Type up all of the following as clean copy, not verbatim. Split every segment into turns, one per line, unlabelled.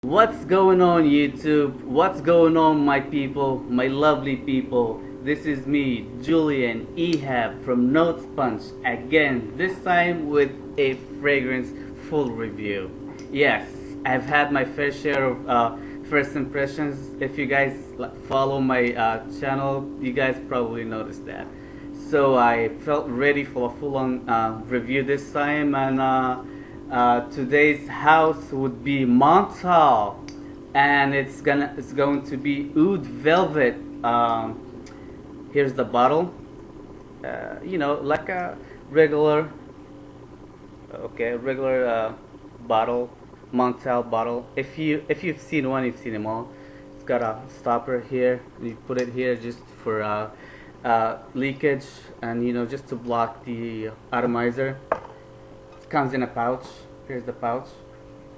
What's going on, YouTube? What's going on, my people, my lovely people? This is me, Julian Ehab from Notes Punch, again, this time with a fragrance full review. Yes, I've had my fair share of first impressions. If you guys follow my channel, you guys probably noticed that. So I felt ready for a full-on review this time, and today's house would be montale, and it's going to be oud velvet. Here's the bottle. Like a regular, bottle, montale bottle. If you've seen one, you've seen them all. It's got a stopper here. You put it here just for leakage, and just to block the atomizer. It comes in a pouch. Here's the pouch.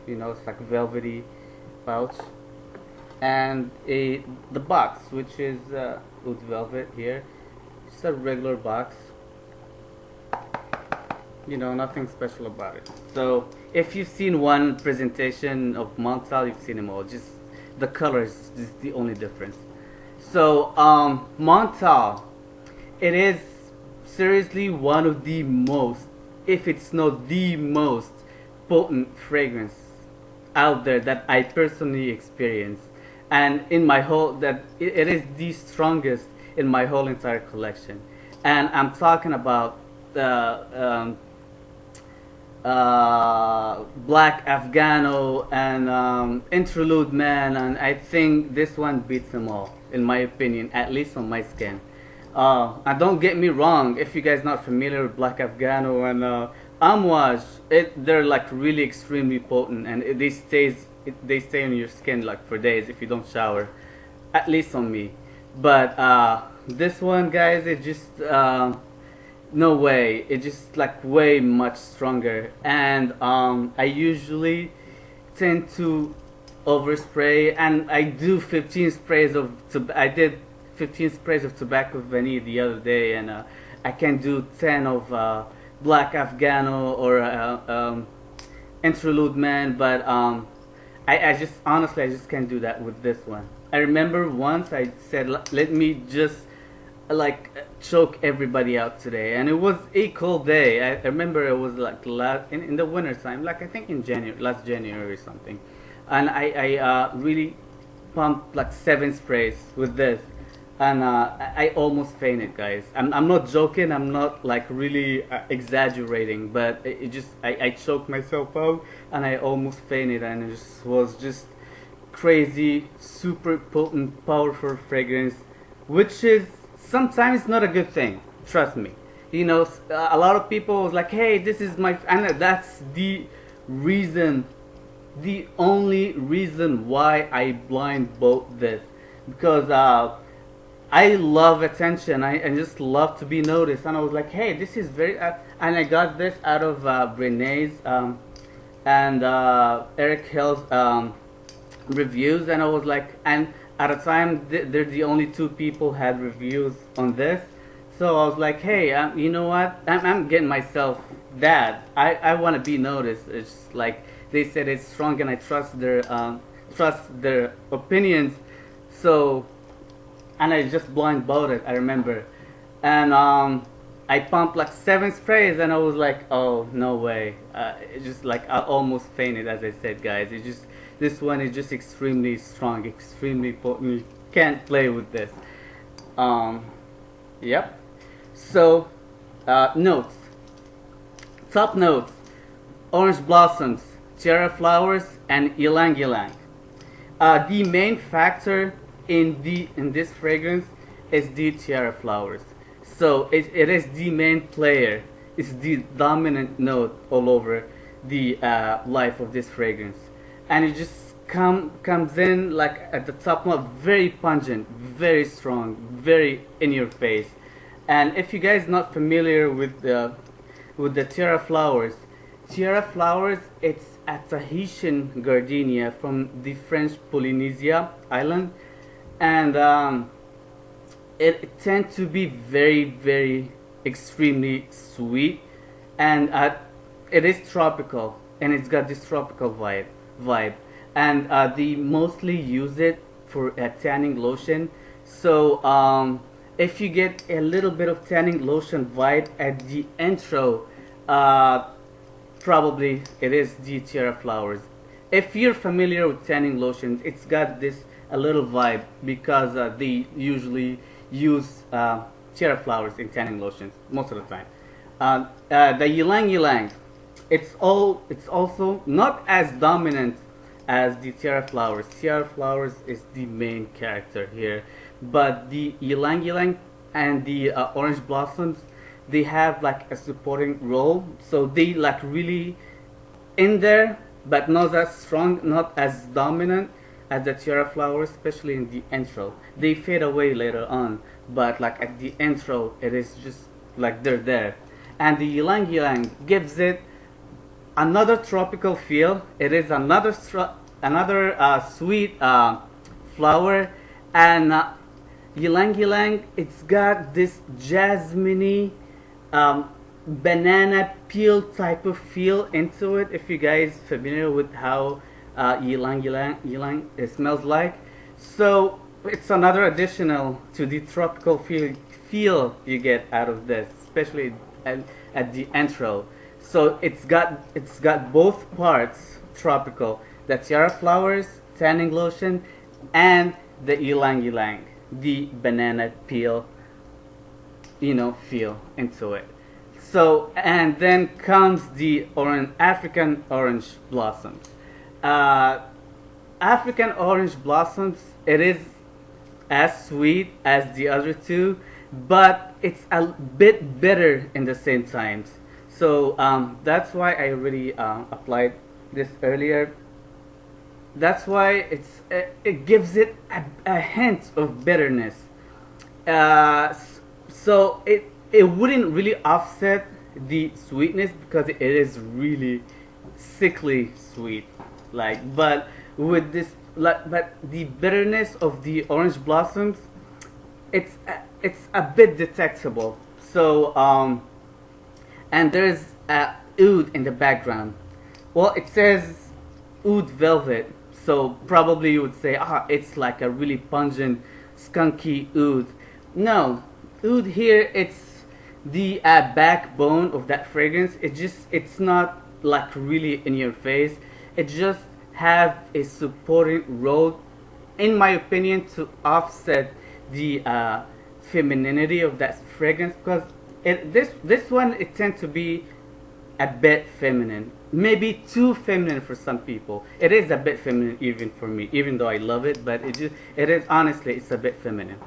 It's like a velvety pouch, and the box, which is oud velvet here. Just a regular box. Nothing special about it. So if you've seen one presentation of montale, you've seen them all. Just the colors is the only difference. So montale, it is seriously one of the most, if it's not the most potent fragrance out there that I personally experienced, and in my whole it is the strongest in my whole entire collection. And I'm talking about the Black Afghano and Interlude Man, and I think this one beats them all, in my opinion, at least on my skin. And don't get me wrong, if you guys not familiar with Black Afghano and Amouage, they're like really extremely potent, and they stay on your skin like for days if you don't shower, at least on me. But this one, guys, it just no way, it just like way much stronger. And I usually tend to overspray, and I do 15 sprays of I did 15 sprays of tobacco vanille the other day, and I can do 10 of Black Afghano or Interlude Man, but I just honestly I just can't do that with this one. I remember once I said, let me just like choke everybody out today, and it was a cold day. I remember it was like in the winter time, like I think in last January or something, and I really pumped like 7 sprays with this, and I almost fainted, guys. I'm not joking. I'm not like really exaggerating, but it just I choked myself out, and I almost fainted, and it was just crazy, super potent, powerful fragrance, which is sometimes not a good thing. Trust me. A lot of people was like, "Hey, this is my," and that's the reason, the only reason why I blind bought this, because I love attention. I just love to be noticed, and I was like, "Hey, this is very," and I got this out of Brené's and Eric Hill's reviews, and I was like, and at a time they're the only 2 people had reviews on this, so I was like, hey, you know what, I'm getting myself that I want to be noticed. It's like they said it's strong, and I trust their opinions. So, and I just blind bought it, I remember, and I pumped like 7 sprays, and I was like, oh no way. It just like I almost fainted, as I said, guys. It just, this one is just extremely strong, extremely potent. You can't play with this. Yep. So notes, top notes: orange blossoms, tiara flowers, and ylang ylang. The main factor in this fragrance is the tiara flowers. So it is the main player. It's the dominant note all over the life of this fragrance, and it just comes in like at the top note, very pungent, very strong, very in your face. And if you guys not familiar with the tiara flowers, it's a Tahitian gardenia from the French Polynesia island, and it tends to be very, very extremely sweet, and it is tropical, and it's got this tropical vibe, and they mostly use it for tanning lotion. So if you get a little bit of tanning lotion vibe at the intro, uh, probably it is the tiara flowers. If you're familiar with tanning lotions, it's got this a little vibe because they usually use tiara flowers in tanning lotions most of the time. The ylang ylang, it's also not as dominant as the tiara flowers. Tiara flowers is the main character here, but the ylang ylang and the orange blossoms, they have like a supporting role, so they like really in there, but not as strong, not as dominant as the tiara flowers, especially in the intro. They fade away later on, but like at the intro, it is just like they're there. And the ylang ylang gives it another tropical feel. It is another sweet flower, and ylang ylang. It's got this jasmine banana peel type of feel into it. If you guys familiar with how ylang it smells like, so it's another additional to the tropical feel you get out of this, especially at the intro. So it's got both parts tropical: the tiara flowers, tanning lotion, and the ylang ylang, the banana peel, feel into it. So, and then comes the African orange blossoms. Uh, African orange blossoms, it is as sweet as the other two, but it's a bit bitter in the same times. So that's why I already applied this earlier. That's why it gives it a hint of bitterness. So it wouldn't really offset the sweetness because it is really sickly sweet. But with this, but the bitterness of the orange blossoms, it's a bit detectable. So and there's oud in the background. Well, it says oud velvet, so probably you would say, it's like a really pungent, skunky oud. No, oud here, it's the backbone of that fragrance. It's not like really in your face. It just have a supporting role, in my opinion, to offset the femininity of that fragrance, because this one, it tends to be a bit feminine, maybe too feminine for some people. It is a bit feminine even for me, even though I love it, but it is honestly, it's a bit feminine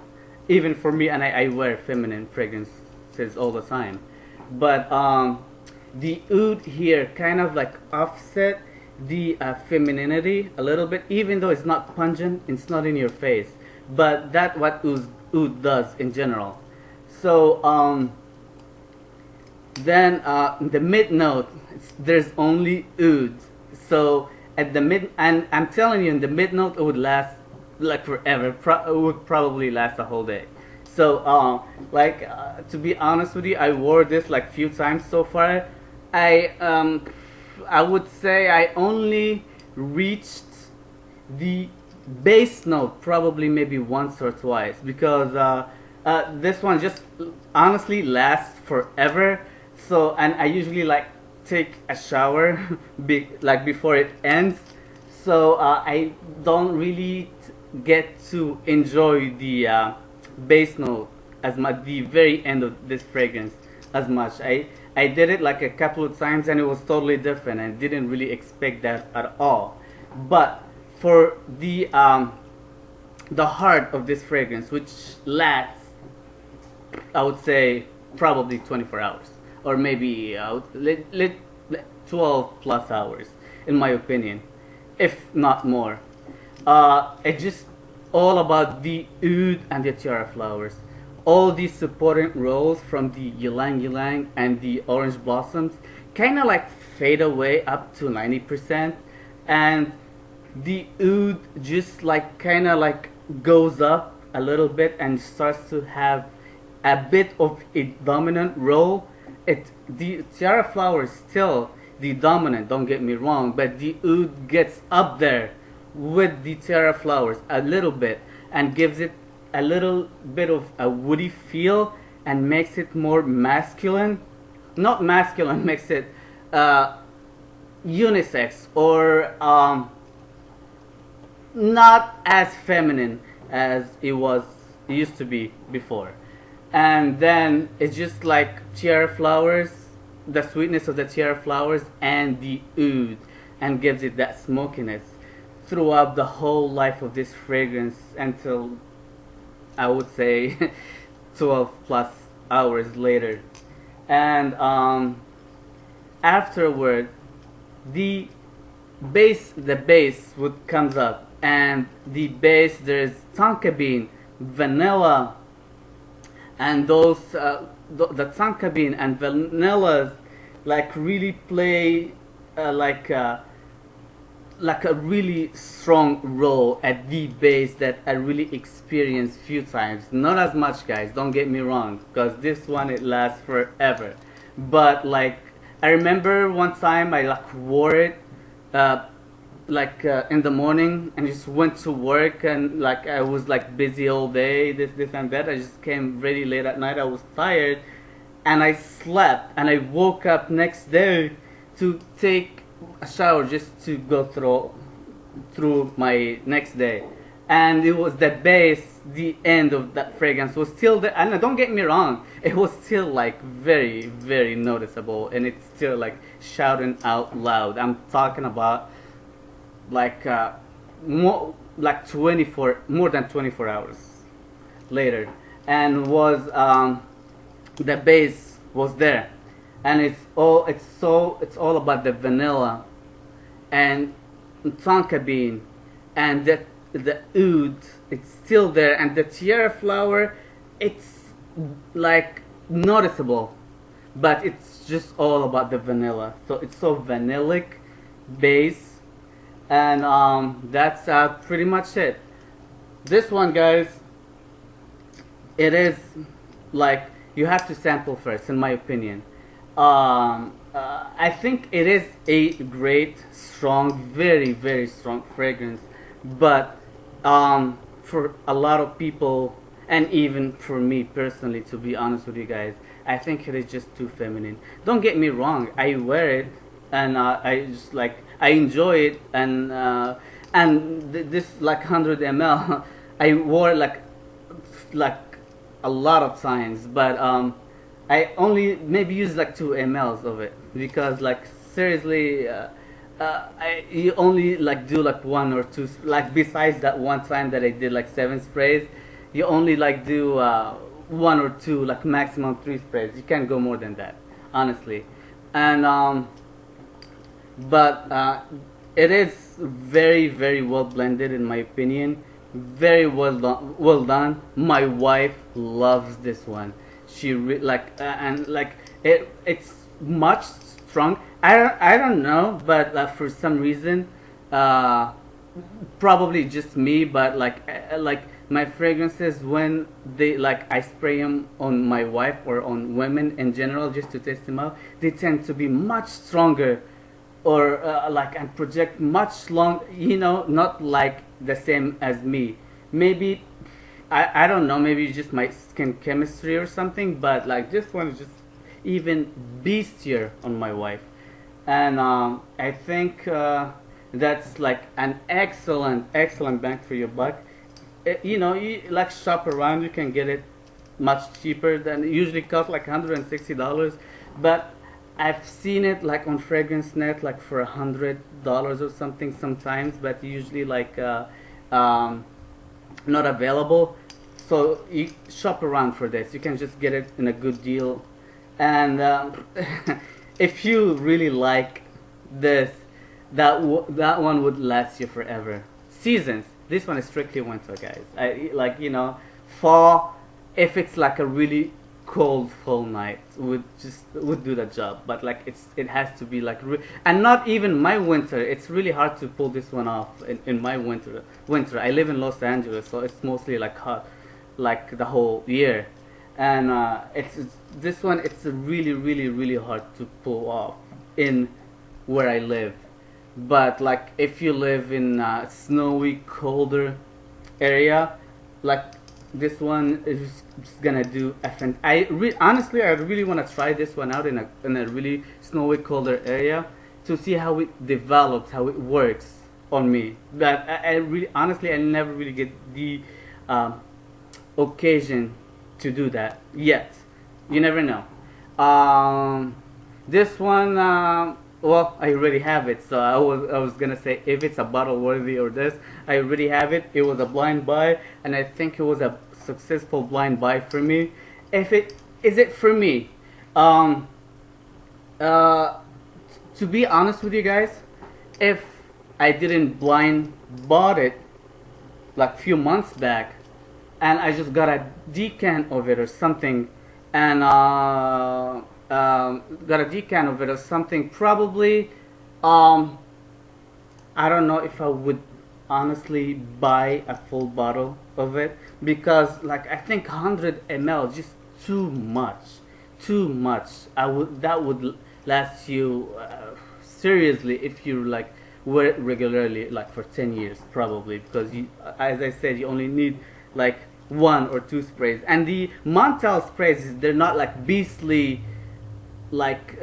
even for me, and I wear feminine fragrances all the time. But the oud here kind of like offset the femininity a little bit, even though it's not pungent, it's not in your face, but that's what oud does in general. So then the mid note, there's only oud. So at the mid, and I'm telling you, in the mid note, it would last like forever. It would probably last a whole day. So to be honest with you, I wore this like few times so far. I would say I only reached the bass note probably maybe once or twice, because this one just honestly lasts forever. So, and I usually like take a shower like before it ends, so I don't really get to enjoy the bass note as much, the very end of this fragrance as much. I did it like a couple of times and it was totally different. I didn't really expect that at all. But for the heart of this fragrance, which lasts, I would say probably 24 hours, or maybe 12 plus hours, in my opinion, if not more. It's just all about the oud and the tiara flowers. All these supporting roles from the ylang ylang and the orange blossoms kind of like fade away up to 90%, and the oud just like kind of like goes up a little bit and starts to have a bit of a dominant role. The tiara flower is still the dominant, don't get me wrong, but the oud gets up there with the tiara flowers a little bit and gives it a little bit of a woody feel and makes it more masculine. Not masculine, makes it uh, unisex or not as feminine as it used to be before. And then it's just like tiara flowers, the sweetness of the tiara flowers and the oud, and gives it that smokiness throughout the whole life of this fragrance until I would say 12 plus hours later. And afterward, the base would comes up, and the base there's tonka bean, vanilla, and those the tonka bean and vanillas like really play like a really strong role at the base that I really experienced few times. Not as much, guys. Don't get me wrong, because this one it lasts forever. But like I remember one time I like wore it in the morning and just went to work, and like I was like busy all day, this and that. I just came really late at night. I was tired, and I slept, and I woke up next day to take a shower just to go through my next day. And it was the base, the end of that fragrance was still there. And don't get me wrong, it was still like very, very noticeable, and it's still like shouting out loud. I'm talking about like more than 24 hours later, and was the base was there, and it's all about the vanilla and tonka bean and the oud. It's still there, and the tiara flower, it's like noticeable, but it's just all about the vanilla. So it's so vanillic base, and that's pretty much it. This one, guys, it is like you have to sample first, in my opinion. I think it is a great, strong, very, very strong fragrance, but for a lot of people, and even for me personally, to be honest with you guys, I think it is just too feminine. Don't get me wrong, I wear it, and I just like I enjoy it, and this like 100 ml, I wore like a lot of times, but I only maybe use like 2 mLs of it, because like seriously, you only like do like 1 or 2, like besides that one time that I did like 7 sprays, you only like do 1 or 2, like maximum 3 sprays. You can't go more than that, honestly. And but it is very, very well blended, in my opinion. Very well done. Well done. My wife loves this one. She and like it's much strong. I don't know, but for some reason, probably just me, but like my fragrances, when they like I spray them on my wife or on women in general just to test them out, they tend to be much stronger, or like and project much long. Not like the same as me. Maybe I don't know. Maybe it's just my skin chemistry or something. But like this one is just even beastier on my wife, and I think that's like an excellent bang for your buck. You like shop around, you can get it much cheaper than it usually costs, like $160. But I've seen it like on Fragrance Net, like for $100 or something sometimes, but usually like not available. So you shop around for this. You can just get it in a good deal, and if you really like this, that one would last you forever. Seasons. This one is strictly winter, guys. Fall. If it's like a really cold fall night, would do the job. But like it has to be like and not even my winter. It's really hard to pull this one off in my winter. I live in Los Angeles, so it's mostly like hot, like the whole year, and it's this one. It's really, really, really hard to pull off in where I live. but like if you live in a snowy, colder area, like this one is just gonna do effing. Honestly, I really want to try this one out in a really snowy, colder area to see how it develops, how it works on me. But I really, honestly, I never really get the um, occasion to do that yet. You never know. Um, this one, well, I already have it. So I was gonna say if it's a bottle worthy or this, I already have it. It was a blind buy, and I think it was a successful blind buy for me. If it is it for me, um, uh, to be honest with you guys, if I didn't blind bought it like few months back, and I just got a decant of it or something, and got a decant of it or something, probably, um, I don't know if I would honestly buy a full bottle of it, because like I think 100 ml just too much, too much. I would that would last you seriously if you like wear it regularly, like for 10 years probably, because you, as I said, you only need like one or two sprays, and the montale sprays, they're not like beastly like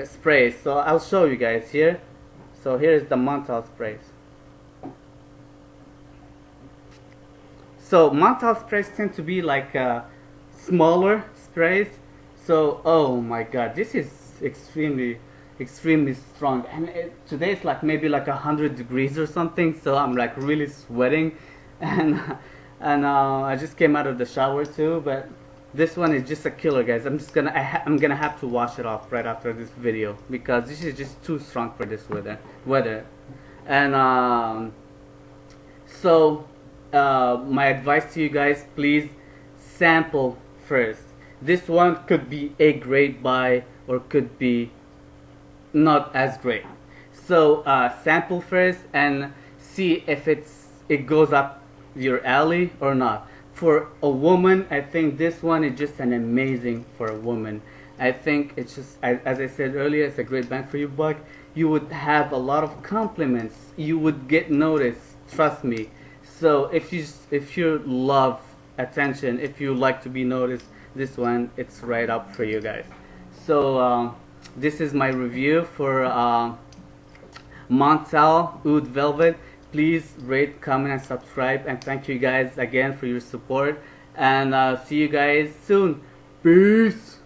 sprays. So I'll show you guys here. So here is the montale sprays. So montale sprays tend to be like smaller sprays. So oh my god, this is extremely strong, and today it's like maybe like 100 degrees or something. So I'm like really sweating, and I just came out of the shower too. But this one is just a killer, guys. I'm gonna have to wash it off right after this video, because this is just too strong for this weather. And so my advice to you guys, please sample first. This one could be a great buy or could be not as great. So sample first and see if it goes up your alley or not. For a woman, I think this one is just an amazing for a woman. I think it's just, as I said earlier, it's a great bang for your buck. You would have a lot of compliments. You would get noticed. Trust me. So if you love attention, if you like to be noticed, this one, it's right up for you guys. So this is my review for montale Oud Velvet. Please rate, comment, and subscribe, and thank you guys again for your support, and see you guys soon. Peace.